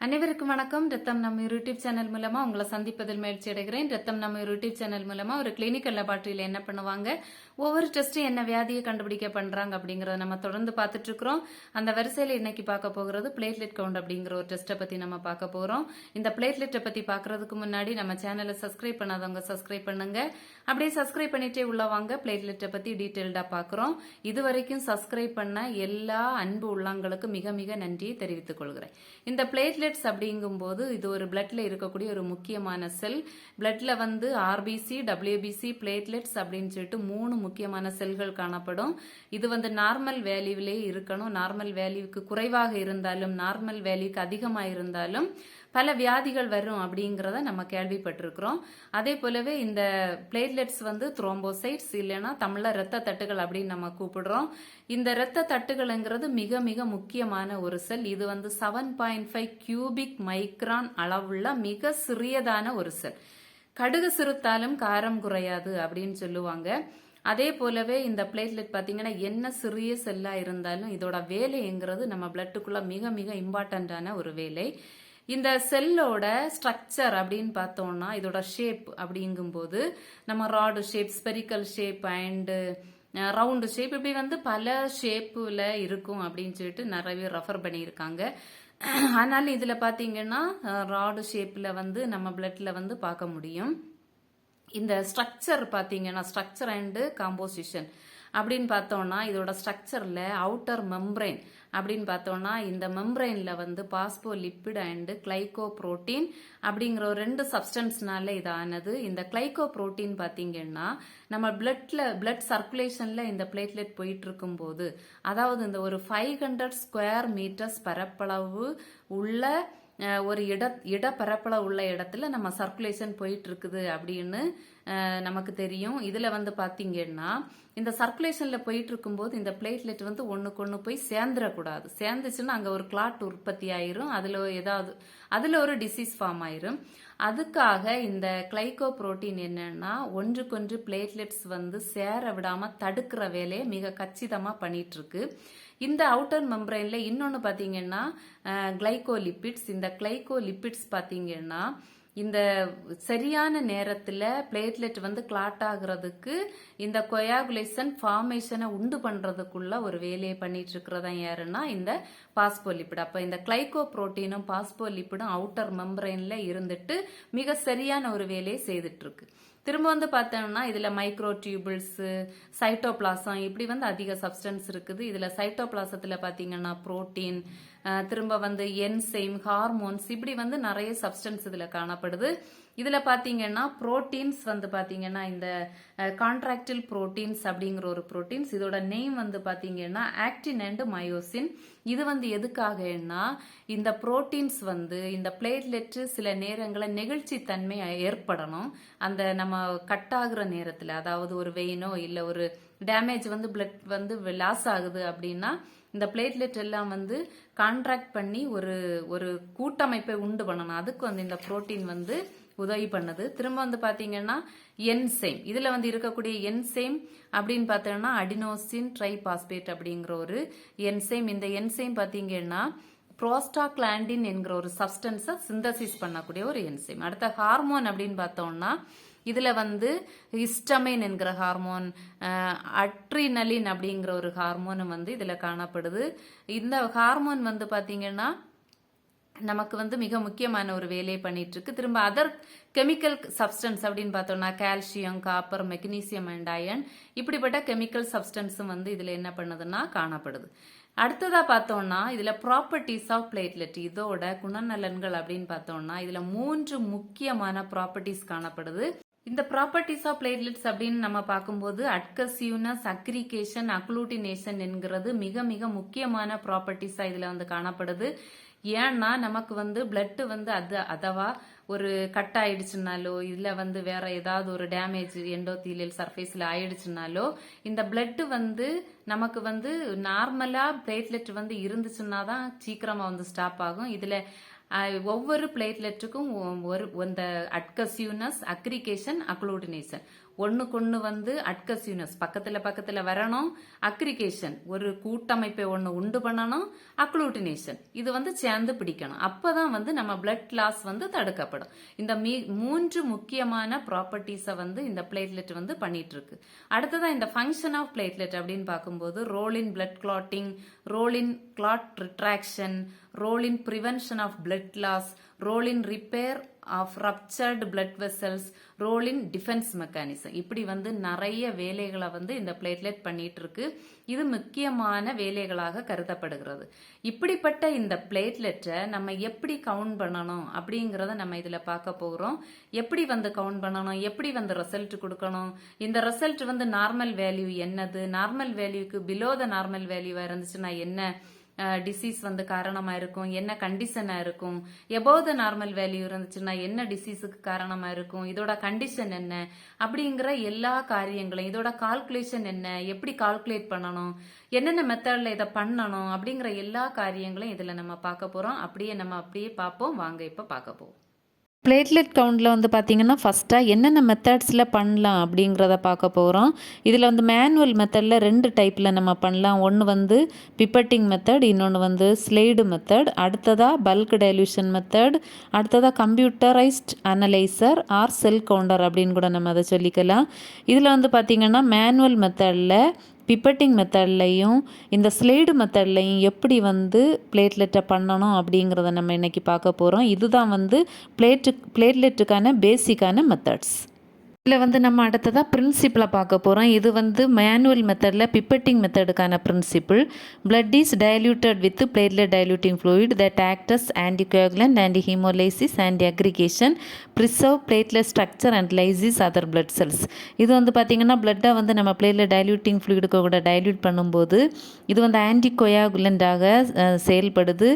அனைவருக்கும் வணக்கம். ரத்தம் நம்ம யூடியூப் சேனல் மூலமா உங்களை சந்திப்பதில் மகிழ்ச்சி அடைகிறேன். ரத்தம் நம்ம யூடியூப் சேனல் மூலமா ஒரு கிளினிக்கல் லெபார்டரியில என்ன பண்ணுவாங்க, ஒவ்வொரு டெஸ்டும் என்ன வியாதியை கண்டுபிடிக்க பண்றாங்க அப்படிங்கறத நம்ம தொடர்ந்து பார்த்துட்டு இருக்கிறோம். அந்த வரிசையில இன்னைக்கு பார்க்க போகிறது பிளேட்லெட் கவுண்ட் அப்படிங்கிற ஒரு டெஸ்ட்டை பத்தி நம்ம பார்க்க போறோம். இந்த பிளேட்லெட்டை பத்தி பார்க்கறதுக்கு முன்னாடி நம்ம சேனலை சப்ஸ்கிரைப் பண்ணாதவங்க சப்ஸ்கிரைப் பண்ணுங்க. அப்படியே சப்ஸ்கிரைப் பண்ணிட்டே உள்ள வாங்க. பிளேட்லெட்டை பத்தி டீட்டெயில்டா பார்க்கிறோம். இதுவரைக்கும் சப்ஸ்கிரைப் பண்ண எல்லா அன்பு உள்ளங்களுக்கு மிக மிக நன்றியை தெரிவித்துக் கொள்கிறேன். இந்த பிளேட்லெட் அப்படிங்கும்போது இது ஒரு பிளட்ல இருக்கக்கூடிய ஒரு முக்கியமான செல். பிளட்ல வந்து ஆர்பிசி, டபிள்யூபிசி, பிளேட்லெட்ஸ் அப்படின்னு சொல்லிட்டு 3 முக்கியமான செல்கள் காணப்படும். இது வந்து நார்மல் வேல்யூவிலே இருக்கணும். நார்மல் வேல்யூக்கு குறைவாக இருந்தாலும் நார்மல் வேல்யூக்கு அதிகமா இருந்தாலும் பல வியாதிகள் வரும் அப்படிங்கறத நம்ம கேள்விப்பட்டிருக்கிறோம். அதே போலவே இந்த பிளேட்லெட்ஸ் வந்து த்ரோம்போசைட்ஸ் இல்லைன்னா தமிழ்ல இரத்த தட்டுகள் அப்படின்னு நம்ம கூப்பிடுறோம். இந்த இரத்த தட்டுகள்ங்கிறது மிக மிக முக்கியமான ஒரு செல். இது வந்து 7.5 கியூபிக் மைக்ரான் அளவுள்ள மிக சிறியதான ஒரு செல். கடுகு சிறுத்தாலும் காரம் குறையாது அப்படின்னு சொல்லுவாங்க. அதே போலவே இந்த பிளேட்லெட் பாத்தீங்கன்னா என்ன சிறிய செல்லா இருந்தாலும் இதோட வேலைங்கிறது நம்ம பிளட்டுக்குள்ள மிக மிக இம்பார்ட்டன்டான ஒரு வேலை. இந்த செல்லோட ஸ்ட்ரக்சர் அப்படின்னு பார்த்தோம்னா இதோட ஷேப் அப்படிங்கும்போது நம்ம rod shape, spherical shape and round shape இப்படி வந்து பல ஷேப்ல இருக்கும் அப்படின்னு சொல்லிட்டு நிறைய ரெஃபர் பண்ணியிருக்காங்க. ஆனாலும் இதுல பாத்தீங்கன்னா ராடு ஷேப்ல வந்து நம்ம பிளட்ல வந்து பார்க்க முடியும். இந்த ஸ்ட்ரக்சர் பாத்தீங்கன்னா ஸ்ட்ரக்சர் அண்ட் காம்போசிஷன் அப்படின்னு பார்த்தோம்னா இதோட ஸ்ட்ரக்சர்ல அவுட்டர் மெம்பரைன் அப்படின்னு பார்த்தோம்னா இந்த மெம்பரைன்ல வந்து பாஸ்போலிப்பிட் அண்ட் கிளைகோ புரோட்டீன் அப்படிங்கிற ஒரு 2 சப்ஸ்டன்ஸ்னால இது ஆனது. இந்த கிளைகோ புரோட்டீன் பாத்தீங்கன்னா நம்ம பிளட் சர்க்குலேஷன்ல இந்த பிளேட்லெட் போயிட்டு இருக்கும் போது, அதாவது இந்த ஒரு 500 ஸ்கொயர் மீட்டர்ஸ் பரப்பளவு உள்ள ஒரு இடப்பரப்பளவு உள்ள இடத்துல நம்ம சர்க்குலேஷன் போயிட்டு இருக்குது அப்படின்னு நமக்கு தெரியும். இதுல வந்து பாத்தீங்கன்னா இந்த சர்க்குலேஷன்ல போயிட்டு இருக்கும்போது இந்த பிளேட்லெட் வந்து ஒண்ணுக்கு ஒண்ணு போய் சேர்ந்துடக்கூடாது. சேர்ந்துச்சுன்னா அங்க ஒரு கிளாட் உற்பத்தி ஆயிரும். அதுல ஒரு டிசீஸ் ஃபார்ம் ஆயிரும். அதுக்காக இந்த கிளைகோ புரோட்டீன் என்னன்னா ஒன்றுக்கொன்று பிளேட்லெட்ஸ் வந்து சேர விடாம தடுக்கிற வேலையை மிக கச்சிதமா பண்ணிட்டு இருக்கு. இந்த அவுட்டர் மெம்பரைன்ல இன்னொன்னு பாத்தீங்கன்னா கிளைகோலிபிட்ஸ். இந்த கிளைகோலிபிட்ஸ் பாத்தீங்கன்னா இந்த சரியான நேரத்துல பிளேட்லெட் வந்து கிளாட் ஆகுறதுக்கு இந்த கொயாகுலேஷன் ஃபார்மேஷனை உண்டு பண்றதுக்குள்ள ஒரு வேலையை பண்ணிட்டு இருக்கிறதா யாருன்னா இந்த பாஸ்போலிபிட். அப்ப இந்த கிளைகோ புரோட்டீனும் பாஸ்போலிபிடும் அவுட்டர் மெம்பரைன்ல இருந்துட்டு மிக சரியான ஒரு வேலையை செய்துட்டு இருக்கு. திரும்ப வந்து பார்த்தோம்னா இதுல மைக்ரோ டியூபிள்ஸ், சைட்டோபிளாசம் இப்படி வந்து அதிக சப்ஸ்டன்ஸ் இருக்குது. இதுல சைட்டோபிளாசத்துல பாத்தீங்கன்னா புரோட்டீன், திரும்ப வந்து என்சைம், ஹார்மோன்ஸ் இப்படி வந்து நிறைய சப்ஸ்டன்ஸ் இதுல காணப்படுது. இதுல பாத்தீங்கன்னா புரோட்டீன்ஸ் வந்து பாத்தீங்கன்னா இந்த கான்ட்ராக்டில் புரோட்டீன்ஸ் அப்படிங்கிற ஒரு புரோட்டீன்ஸ். இதோட நேம் வந்து பாத்தீங்கன்னா ஆக்டின் அண்ட் மயோசின். இது வந்து எதுக்காகன்னா இந்த புரோட்டீன்ஸ் வந்து இந்த பிளேட்லெட் சில நேரங்களில் நெகிழ்ச்சி தன்மை ஏற்படணும். அந்த நம்ம கட் ஆகுற நேரத்துல, அதாவது ஒரு வெயினோ இல்ல ஒரு டேமேஜ் வந்து பிளட் வந்து லாஸ் ஆகுது அப்படின்னா இந்த பிளேட்லெட் எல்லாம் வந்து கான்ட்ராக்ட் பண்ணி ஒரு கூட்டமைப்பை உண்டு பண்ணணும். அதுக்கு வந்து இந்த புரோட்டீன் வந்து உதவி பண்ணுது. திரும்ப வந்து பாத்தீங்கன்னா என்சைம். இதுல வந்து இருக்கக்கூடிய என்சைம் அப்படின்னு பார்த்தோம்னா அடினோசின் ட்ரைபாஸ்பேட் அப்படிங்கிற ஒரு என்சைம். இந்த என்சைம் பாத்தீங்கன்னா புரோஸ்டாகிளாண்டின் என்கிற ஒரு சப்ஸ்டன்ஸை சிந்தசிஸ் பண்ணக்கூடிய ஒரு என்சைம். அடுத்த ஹார்மோன் அப்படின்னு பார்த்தோம்னா இதுல வந்து ஹிஸ்டமைன் என்கிற ஹார்மோன், அட்ரினலின் அப்படிங்கிற ஒரு ஹார்மோன் வந்து இதுல காணப்படுது. இந்த ஹார்மோன் வந்து பாத்தீங்கன்னா நமக்கு வந்து மிக முக்கியமான ஒரு வேலையை பண்ணிட்டு இருக்கு. திரும்ப அதர் கெமிக்கல் சப்ஸ்டன்ஸ் அப்படின்னு பார்த்தோம்னா calcium, copper, magnesium and iron இப்படிப்பட்ட கெமிக்கல் சப்ஸ்டன்ஸும் வந்து இதுல என்ன பண்ணுதுன்னா காணப்படுது. அடுத்ததா பார்த்தோம்னா இதுல ப்ராப்பர்ட்டிஸ் ஆஃப் பிளேட்லெட், இதோட குணநலன்கள் அப்படின்னு பார்த்தோம்னா இதுல 3 முக்கியமான ப்ராப்பர்ட்டிஸ் காணப்படுது. இந்த ப்ராப்பர்ட்டிஸ் ஆஃப் பிளேட்லெட்ஸ் அப்படின்னு நம்ம பார்க்கும்போது அட்கசிவ்னஸ், அக்ரிகேஷன், அக்ளூட்டினேஷன் என்கிறது மிக மிக முக்கியமான ப்ராப்பர்ட்டிஸா இதுல வந்து காணப்படுது. ஏன்னா நமக்கு வந்து பிளட் வந்து அதவா ஒரு கட் ஆயிடுச்சுனாலோ இல்ல வந்து வேற ஏதாவது ஒரு டேமேஜ் எண்டோதீலியல் சர்ஃபேஸ்ல ஆயிடுச்சுனாலோ இந்த பிளட் வந்து நமக்கு வந்து நார்மலா பிளேட்லெட் வந்து இருந்துச்சுன்னா தான் சீக்கிரமா வந்து ஸ்டாப் ஆகும். இதுல ஒவ்வொரு பிளேட்லெட்டுக்கும் இந்த அட்கசிவ்னஸ், அக்ரிகேஷன், அக்ளூட்டினேஷன் ஒன்றுக்கொன்று வந்து அட்கசிவ்னஸ் பக்கத்தில் வரணும், அக்ரிகேஷன் ஒரு கூட்டமைப்பை ஒன்று உண்டு பண்ணணும், அக்ளூட்டினேஷன் இது வந்து சேர்ந்து பிடிக்கணும். அப்பதான் வந்து நம்ம பிளட் லாஸ் வந்து தடுக்கப்படும். இந்த 3 முக்கியமான ப்ராப்பர்ட்டிஸை வந்து இந்த பிளேட்லெட் வந்து பண்ணிட்டு இருக்கு. அடுத்ததான் இந்த ஃபங்க்ஷன் ஆஃப் பிளேட்லெட் அப்படின்னு பார்க்கும்போது role in blood clotting, role in clot retraction, role in prevention of blood loss, role in repair of ruptured blood vessels, role in defence mechanism. இப்படி வந்து நிறைய வேலைகளை வந்து இந்த பிளேட்லெட் பண்ணிட்டு இருக்கு. இது முக்கியமான வேலைகளாக கருதப்படுகிறது. இப்படிப்பட்ட இந்த பிளேட்லெட்டை நம்ம எப்படி கவுண்ட் பண்ணணும் அப்படிங்கறத நம்ம இதுல பார்க்க போகிறோம். எப்படி வந்து கவுண்ட் பண்ணணும், எப்படி வந்து ரிசல்ட் கொடுக்கணும், இந்த ரிசல்ட் வந்து நார்மல் வேல்யூ என்னது, நார்மல் வேல்யூக்கு பிலோ த நார்மல் வேல்யூவா இருந்துச்சுன்னா என்ன டிசீஸ் வந்து காரணமா இருக்கும், என்ன கண்டிஷனா இருக்கும், எபோவ் த நார்மல் வேல்யூ இருந்துச்சுன்னா என்ன டிசீஸுக்கு காரணமா இருக்கும், இதோட கண்டிஷன் என்ன அப்படிங்கிற எல்லா காரியங்களையும், இதோட கால்குலேஷன் என்ன, எப்படி கால்குலேட் பண்ணணும், என்னென்ன மெத்தட்ல இதை பண்ணணும் அப்படிங்கிற எல்லா காரியங்களையும் இதுல நம்ம பார்க்க போறோம். அப்படியே பார்ப்போம். வாங்க இப்ப பார்க்க போவோம். பிளேட்லெட் கவுண்டில் வந்து பார்த்திங்கன்னா ஃபஸ்ட்டாக என்னென்ன மெத்தட்ஸில் பண்ணலாம் அப்படிங்கிறத பார்க்க போகிறோம். இதில் வந்து மேனுவல் மெத்தடில் 2 டைப்பில் நம்ம பண்ணலாம். ஒன்று வந்து பிப்பட்டிங் மெத்தட், இன்னொன்று வந்து ஸ்லைடு மெத்தட். அடுத்ததாக பல்க் டைல்யூஷன் மெத்தட், அடுத்ததாக கம்ப்யூட்டரைஸ்ட் அனலைசர் ஆர் செல் கவுண்டர் அப்படின்னு கூட நம்ம அதை சொல்லிக்கலாம். இதில் வந்து பார்த்திங்கன்னா மேனுவல் மெத்தடில் பிப்பட்டிங் மெத்தட்லையும் இந்த ஸ்லைடு மெத்தட்லையும் எப்படி வந்து பிளேட்லெட்டை பண்ணணும் அப்படிங்கிறத நம்ம இன்றைக்கி பார்க்க போகிறோம். இதுதான் வந்து பிளேட்லெட்டுக்கான பேசிக்கான மெத்தட்ஸ். இதில் வந்து நம்ம அடுத்ததாக பிரின்சிப்பிளை பார்க்க போகிறோம். இது வந்து மேனுவல் மெத்தடில் பிப்பட்டிங் மெத்தடுக்கான principle. Blood is diluted with platelet diluting fluid that act as anticoagulant, anti haemolysis, anti aggregation, preserve platelet structure and lysis other blood cells. இது வந்து பார்த்திங்கன்னா பிளட்டை வந்து நம்ம பிளேட்லெட் டைல்யூட்டிங் ஃப்ளூயிடுக்கு கூட டைல்யூட் பண்ணும்போது இது வந்து ஆன்டிகோயாகுலண்டாக செயல்படுது,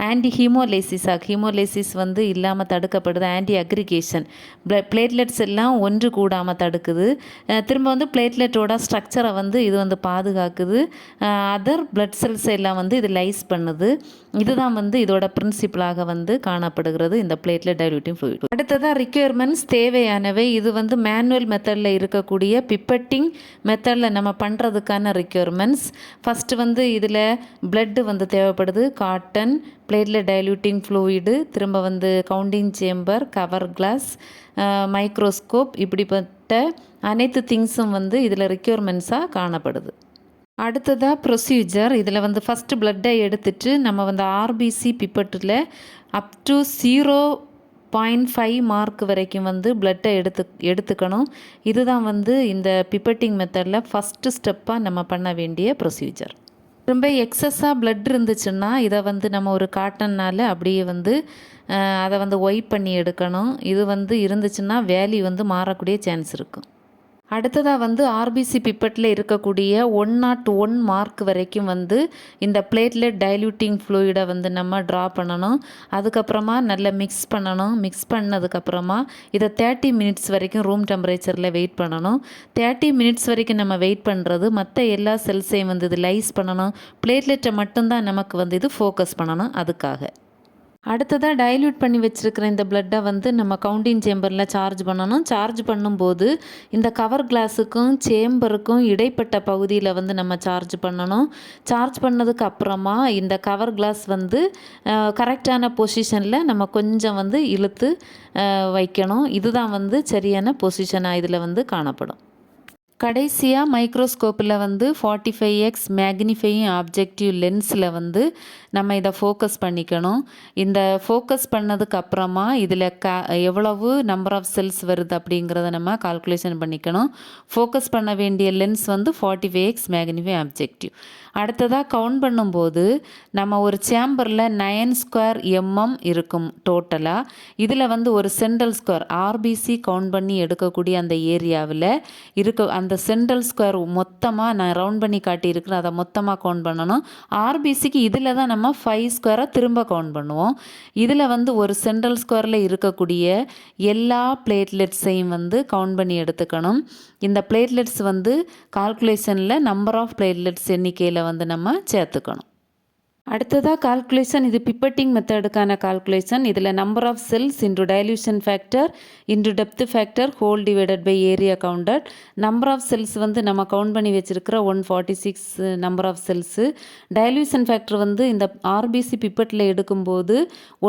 ஆன்டி ஹீமோலைசிஸ் வந்து இல்லாமல் தடுக்கப்படுது, ஆன்டி அக்ரிகேஷன் பிளேட்லெட்ஸ் எல்லாம் ஒன்று கூடாமல் தடுக்குது, திரும்ப வந்து பிளேட்லெட்டோட ஸ்ட்ரக்சரை வந்து இது வந்து பாதுகாக்குது, அதர் பிளட் செல்ஸ் எல்லாம் வந்து இது லைஸ் பண்ணுது. இதுதான் வந்து இதோட பிரின்சிபிளாக வந்து காணப்படுகிறது இந்த பிளேட்லெட் டைல்யூட்டிங் ஃப்ளூயிட். அடுத்ததாக ரிக்யர்மெண்ட்ஸ் தேவையானவை. இது வந்து மேனுவல் மெத்தடில் இருக்கக்கூடிய பிப்பட்டிங் மெத்தடில் நம்ம பண்ணுறதுக்கான ரிக்யர்மெண்ட்ஸ். ஃபஸ்ட்டு வந்து இதில் பிளட்டு வந்து தேவைப்படுது, காட்டன், பிளேட்லெட் டைல்யூட்டிங் ஃப்ளூயிடு, திரும்ப வந்து counting chamber, cover glass, microscope, இப்படிப்பட்ட அனைத்து திங்ஸும் வந்து இதில் ரிக்யர்மெண்ட்ஸாக காணப்படுது. அடுத்ததாக ப்ரொசீஜர். இதில் வந்து ஃபஸ்ட்டு பிளட்டை எடுத்துட்டு நம்ம வந்து ஆர்பிசி பிப்பட்டில் அப் டு 0.5 மார்க் வரைக்கும் வந்து பிளட்டை எடுத்துக்கணும். இதுதான் வந்து இந்த பிப்பட்டிங் மெத்தடில் ஃபஸ்ட்டு ஸ்டெப்பாக நம்ம பண்ண வேண்டிய ப்ரொசீஜர். ரொம்ப எக்ஸஸாக பிளட் இருந்துச்சுன்னா இதை வந்து நம்ம ஒரு காட்டன்னால் அப்படியே வந்து அதை வந்து ஒயிப் பண்ணி எடுக்கணும். இது வந்து இருந்துச்சுன்னா வேல்யூ வந்து மாறக்கூடிய சான்ஸ் இருக்கும். அடுத்ததாக வந்து ஆர்பிசி பிப்பட்டில் இருக்கக்கூடிய 101 மார்க் வரைக்கும் வந்து இந்த பிளேட்லெட் டைல்யூட்டிங் ஃப்ளூயிடை வந்து நம்ம ட்ரா பண்ணணும். அதுக்கப்புறமா நல்லா மிக்ஸ் பண்ணணும். மிக்ஸ் பண்ணதுக்கப்புறமா இதை 30 மினிட்ஸ் வரைக்கும் ரூம் டெம்பரேச்சரில் வெயிட் பண்ணணும். 30 மினிட்ஸ் வரைக்கும் நம்ம வெயிட் பண்ணுறது மற்ற எல்லா செல்ஸையும் வந்து இது லைஸ் பண்ணணும். பிளேட்லெட்டை மட்டும்தான் நமக்கு வந்து இது ஃபோக்கஸ் பண்ணணும். அதுக்காக அடுத்ததாக டைல்யூட் பண்ணி வச்சுருக்கிற இந்த பிளட்டை வந்து நம்ம கவுண்டிங் சேம்பரில் சார்ஜ் பண்ணணும். சார்ஜ் பண்ணும்போது இந்த கவர் கிளாஸுக்கும் சேம்பருக்கும் இடைப்பட்ட பகுதியில் வந்து நம்ம சார்ஜ் பண்ணணும். சார்ஜ் பண்ணதுக்கு அப்புறமா இந்த கவர் கிளாஸ் வந்து கரெக்டான பொசிஷனில் நம்ம கொஞ்சம் வந்து இழுத்து வைக்கணும். இதுதான் வந்து சரியான பொசிஷனாக இதில் வந்து காணப்படும். கடைசியாக மைக்ரோஸ்கோப்பில் வந்து 45x மேக்னிஃபையிங் ஆப்ஜெக்டிவ் லென்ஸில் வந்து நம்ம இதை ஃபோக்கஸ் பண்ணிக்கணும். இந்த ஃபோக்கஸ் பண்ணதுக்கு அப்புறமா இதில் எவ்வளவு நம்பர் ஆஃப் செல்ஸ் வருது அப்படிங்கிறத நம்ம கால்குலேஷன் பண்ணிக்கணும். ஃபோக்கஸ் பண்ண வேண்டிய லென்ஸ் வந்து 45x மேக்னிஃபையிங் ஆப்ஜெக்டிவ். அடுத்ததாக கவுண்ட் பண்ணும்போது நம்ம ஒரு சேம்பரில் 9 ஸ்கொயர் mm இருக்கும் டோட்டலாக. இதில் வந்து ஒரு சென்ட்ரல் ஸ்கொயர் ஆர்பிசி கவுண்ட் பண்ணி எடுக்கக்கூடிய அந்த ஏரியாவில் அந்த சென்ட்ரல் ஸ்கொயர் மொத்தமாக நான் ரவுண்ட் பண்ணி காட்டியிருக்கிறேன், அதை மொத்தமாக கவுண்ட் பண்ணணும். ஆர்பிசிக்கு இதில் தான் நம்ம 5 ஸ்கொயரை திரும்ப கவுண்ட் பண்ணுவோம். இதில் வந்து ஒரு சென்ட்ரல் ஸ்கொயரில் இருக்கக்கூடிய எல்லா பிளேட்லெட்ஸையும் வந்து கவுண்ட் பண்ணி எடுத்துக்கணும். இந்த பிளேட்லெட்ஸ் வந்து கால்குலேஷனில் நம்பர் ஆஃப் பிளேட்லெட்ஸ் எண்ணிக்கையில் வந்து நம்ம சேர்த்துக்கணும். அடுத்ததாக கால்குலேஷன், இது பிப்பட்டிங் மெத்தடுக்கான கால்குலேஷன். இதில் number of cells into dilution factor into depth factor whole divided by area counted. Number of cells வந்து நம்ம கவுண்ட் பண்ணி வச்சுருக்கிற 146 number of cells. Dilution factor வந்து இந்த ஆர்பிசி பிப்பட்டில் எடுக்கும்போது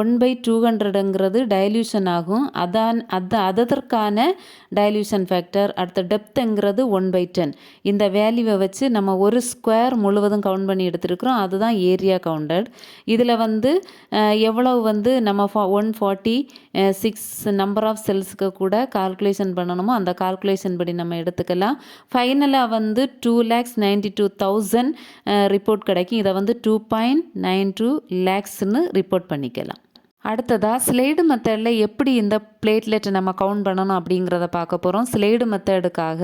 1/200ங்கிறது டைல்யூஷன் ஆகும். அதற்கான டைல்யூஷன் ஃபேக்டர். அடுத்த டெப்த்துங்கிறது 1/10. இந்த வேல்யூவை வச்சு நம்ம ஒரு ஸ்கொயர் முழுவதும் கவுண்ட் பண்ணி எடுத்துருக்குறோம். அதுதான் ஏரியா கவுண்டட். இதில் வந்து எவ்வளவு வந்து நம்ம 146 நம்பர் ஆஃப் செல்ஸுக்கு கூட கால்குலேஷன் பண்ணணுமோ அந்த கால்குலேஷன் படி நம்ம எடுத்துக்கலாம். ஃபைனலாக வந்து 2,92,000 ரிப்போர்ட் கிடைக்கும். இதை வந்து 2.92 lakhsன்னு ரிப்போர்ட் பண்ணிக்கலாம். அடுத்ததாக ஸ்லைடு மெத்தடில் எப்படி இந்த பிளேட்லெட்டை நம்ம கவுண்ட் பண்ணணும் அப்படிங்கிறத பார்க்க போகிறோம். ஸ்லைடு மெத்தடுக்காக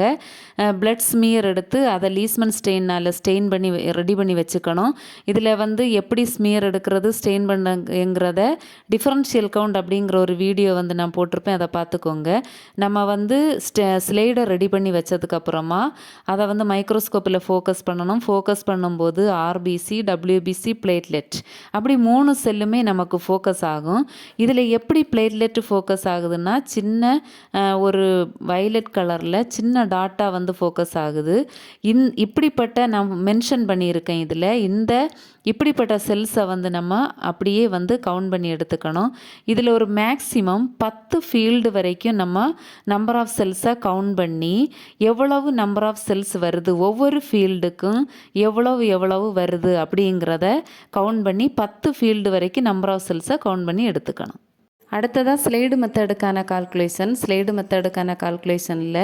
பிளட் ஸ்மியர் எடுத்து அதை லீஸ்மன் ஸ்டெயினால் ஸ்டெயின் பண்ணி ரெடி பண்ணி வச்சுக்கணும். இதில் வந்து எப்படி ஸ்மியர் எடுக்கிறது, ஸ்டெயின் பண்ணுங்கிறத டிஃபரன்ஷியல் கவுண்ட் அப்படிங்கிற ஒரு வீடியோ வந்து நான் போட்டிருப்பேன், அதை பார்த்துக்கோங்க. நம்ம வந்து ஸ்லைடை ரெடி பண்ணி வச்சதுக்கப்புறமா அதை வந்து மைக்ரோஸ்கோப்பில் ஃபோக்கஸ் பண்ணணும். ஃபோக்கஸ் பண்ணும்போது ஆர்பிசி, டபிள்யூபிசி, பிளேட்லெட் அப்படி 3 செல்லுமே நமக்கு ஃபோக்கஸ் ஆகும். இதில் எப்படி பிளேட்லெட் ஃபோக்கஸ் ஆகுதுன்னா சின்ன ஒரு வயலட் கலரில் சின்ன டாட்டா வந்து ஃபோக்கஸ் ஆகுது. இப்படிப்பட்ட நான் மென்ஷன் பண்ணியிருக்கேன். இதில் இப்படிப்பட்ட செல்ஸை வந்து நம்ம அப்படியே வந்து கவுண்ட் பண்ணி எடுத்துக்கணும். இதில் ஒரு மேக்ஸிமம் 10 ஃபீல்டு வரைக்கும் நம்ம நம்பர் ஆஃப் செல்ஸை கவுண்ட் பண்ணி எவ்வளவு நம்பர் ஆஃப் செல்ஸ் வருது, ஒவ்வொரு ஃபீல்டுக்கும் எவ்வளவு வருது அப்படிங்கிறத கவுண்ட் பண்ணி 10 ஃபீல்டு வரைக்கும் நம்பர் ஆஃப் செல்ஸை கவுண்ட் பண்ணி எடுத்துக்கணும். அடுத்ததாக ஸ்லைடு மெத்தடுக்கான கால்குலேஷன். ஸ்லைடு மெத்தடுக்கான கால்குலேஷனில்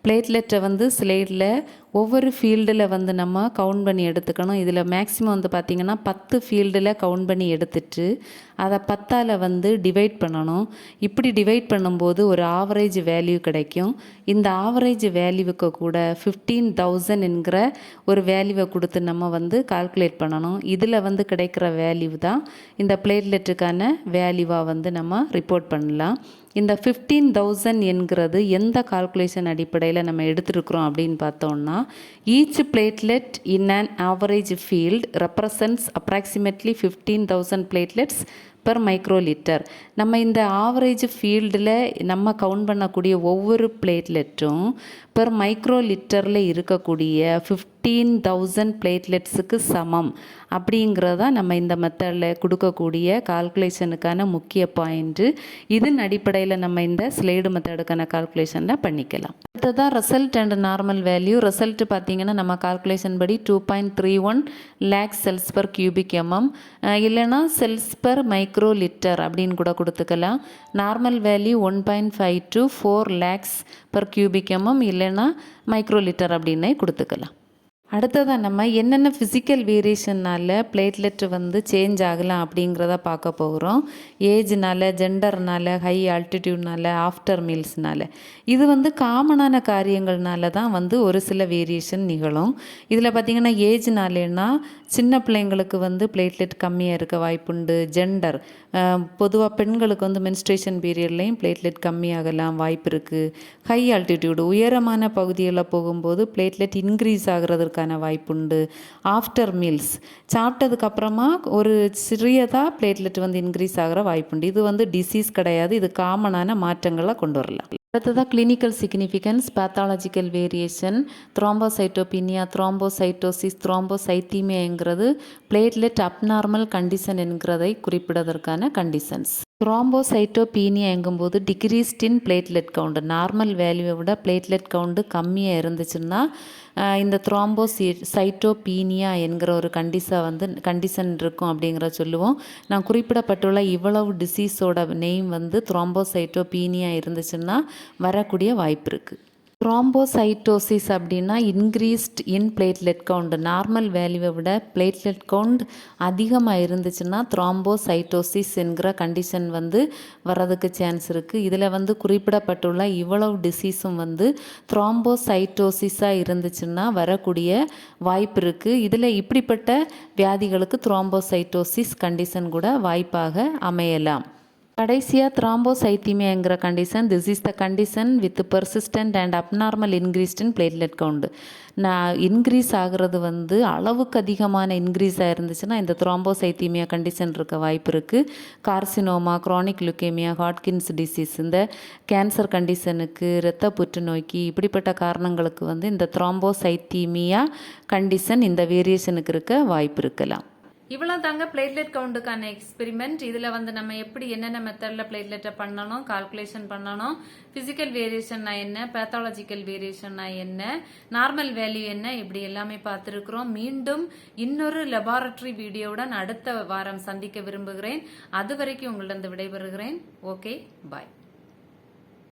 பிளேட்லெட்டை வந்து ஸ்லைடில் ஒவ்வொரு ஃபீல்டில் வந்து நம்ம கவுண்ட் பண்ணி எடுத்துக்கணும். இதில் மேக்ஸிமம் வந்து பார்த்திங்கன்னா 10 ஃபீல்டில் கவுண்ட் பண்ணி எடுத்துட்டு அதை 10ஆல் வந்து டிவைட் பண்ணணும். இப்படி டிவைட் பண்ணும்போது ஒரு ஆவரேஜ் வேல்யூ கிடைக்கும். இந்த ஆவரேஜ் வேல்யூவுக்கு கூட 15,000 என்கிற ஒரு வேல்யூவை கொடுத்து நம்ம வந்து கால்குலேட் பண்ணணும். இதில் வந்து கிடைக்கிற வேல்யூ தான் இந்த பிளேட்லெட்டுக்கான வேல்யூவாக வந்து நம்ம ரிப்போர்ட் பண்ணலாம். இந்த 15,000 என்கிறது எந்த கால்குலேஷன் அடிப்படையில் நம்ம எடுத்துருக்குறோம் அப்படின்னு பார்த்தோம்னா, each platelet in an average field represents approximately 15,000 platelets per microlitre. நம்ம இந்த ஆவரேஜ் ஃபீல்டில் நம்ம கவுண்ட் பண்ணக்கூடிய ஒவ்வொரு பிளேட்லெட்டும் பெர் மைக்ரோலிட்டரில் இருக்கக்கூடிய 15,000 பிளேட்லெட்ஸுக்கு சமம் அப்படிங்கிறதா நம்ம இந்த மெத்தடில் கொடுக்கக்கூடிய கால்குலேஷனுக்கான முக்கிய பாயிண்ட்டு. இதன் அடிப்படையில் நம்ம இந்த ஸ்லைடு மெத்தடுக்கான கால்குலேஷனில் பண்ணிக்கலாம். அடுத்ததான் result and normal value. Result பார்த்திங்கன்னா நம்ம கால்குலேஷன் படி 2.31 lakh cells per cubic mm இல்லைனா செல்ஸ் பர் மைக்ரோ லிட்டர் அப்படின்னு கூட கொடுத்துக்கலாம். Normal value 1.52 4 lakhs per cubic mm இல்லைனா மைக்ரோ லிட்டர் அப்படின்னே கொடுத்துக்கலாம். அடுத்ததாக நம்ம என்னென்ன ஃபிசிக்கல் வேரியேஷன்னால் பிளேட்லெட் வந்து சேஞ்ச் ஆகலாம் அப்படிங்கிறத பார்க்க போகிறோம். ஏஜ்னால், ஜெண்டர்னால், ஹை ஆல்டிடியூட்னால், ஆஃப்டர் மீல்ஸ்னால். இது வந்து காமனான காரியங்கள்னால தான் வந்து ஒரு சில வேரியேஷன் நிகழும். இதில் பார்த்திங்கன்னா ஏஜ்னாலேன்னா சின்ன பிள்ளைங்களுக்கு வந்து பிளேட்லெட் கம்மியாக இருக்க வாய்ப்புண்டு. ஜெண்டர் பொதுவாக பெண்களுக்கு வந்து மென்ஸ்ட்ரேஷன் பீரியட்லேயும் பிளேட்லெட் கம்மியாகலாம் வாய்ப்பு இருக்குது. ஹை ஆல்டிடியூடு உயரமான பகுதிகளில் போகும்போது பிளேட்லெட் இன்க்ரீஸ் ஆகிறதுக்கான வாய்ப்புண்டு. ஆஃப்டர் மீல்ஸ் சாப்பிட்டதுக்கப்புறமா ஒரு சிறியதாக பிளேட்லெட் வந்து இன்க்ரீஸ் ஆகிற வாய்ப்புண்டு. இது வந்து டிசீஸ் கிடையாது, இது காமனான மாற்றங்களை கொண்டு வரலாம். அடுத்ததாக clinical significance, pathological variation, thrombocytopenia, thrombocytosis, த்ரோம்போசைத்தீமியாங்கிறது பிளேட்லெட் அப்நார்மல் கண்டிஷன் என்கிறதை குறிப்பிடுவதற்கான கண்டிஷன்ஸ். த்ரோம்போசைட்டோபீனியா எங்கும்போது decreased in platelet count. Normal வேல்யூவை விட பிளேட்லெட் கவுண்டு கம்மியாக இருந்துச்சுன்னா இந்த த்ரோம்போசைட்டோபீனியா என்கிற ஒரு கண்டிஷன் இருக்கும் அப்படிங்கிற சொல்லுவோம். நான் குறிப்பிடப்பட்டுள்ள இவ்வளவு டிசீஸோட நேம் வந்து த்ரோம்போசைட்டோபீனியா இருந்துச்சுன்னா வரக்கூடிய வாய்ப்பு இருக்குது. த்ரோம்போசைட்டோசிஸ் அப்படின்னா increased in platelet count. Normal வேல்யூவை விட பிளேட்லெட் கவுண்ட் அதிகமாக இருந்துச்சுன்னா த்ரோம்போசைட்டோசிஸ் என்கிற கண்டிஷன் வந்து வர்றதுக்கு சான்ஸ் இருக்குது. இதில் வந்து குறிப்பிடப்பட்டுள்ள இவ்வளவு டிசீஸும் வந்து த்ரோம்போசைட்டோசிஸாக இருந்துச்சுன்னா வரக்கூடிய வாய்ப்பு இருக்குது. இதில் இப்படிப்பட்ட வியாதிகளுக்கு த்ரோம்போசைட்டோசிஸ் கண்டிஷன் கூட வாய்ப்பாக அமையலாம். கடைசியாக த்ராம்போசைத்தீமியாங்கிற condition, this is the condition with persistent and abnormal increased in platelet count. நான் இன்க்ரீஸ் ஆகிறது வந்து அளவுக்கு அதிகமான இன்க்ரீஸாக இருந்துச்சுன்னா இந்த த்ராம்போசைத்தீமியா கண்டிஷன் இருக்க வாய்ப்பு இருக்குது. Carcinoma, Kronig leukaemia, Hodgkin's disease, இந்த கேன்சர் கண்டிஷனுக்கு, இரத்த புற்றுநோய்க்கு, இப்படிப்பட்ட காரணங்களுக்கு வந்து இந்த த்ராம்போசைத்தீமியா கண்டிஷன் இந்த வேரியேஷனுக்கு இருக்க வாய்ப்பு இருக்கலாம். இவ்வளோ தாங்க பிளேட்லெட் கவுண்டுக்கான எக்ஸ்பெரிமெண்ட். இதில் வந்து நம்ம எப்படி என்னென்ன மெத்தடில் பிளேட்லெட்டை பண்ணணும், கால்குலேஷன் பண்ணணும், ஃபிசிக்கல் வேரியேஷன்னா என்ன, பேத்தாலஜிக்கல் வேரியேஷன்னா என்ன, நார்மல் வேல்யூ என்ன, இப்படி எல்லாமே பார்த்துருக்குறோம். மீண்டும் இன்னொரு லெபார்டரி வீடியோவுடன் அடுத்த வாரம் சந்திக்க விரும்புகிறேன். அது வரைக்கும் உங்களிடம் விடைபெறுகிறேன். ஓகே, பாய்.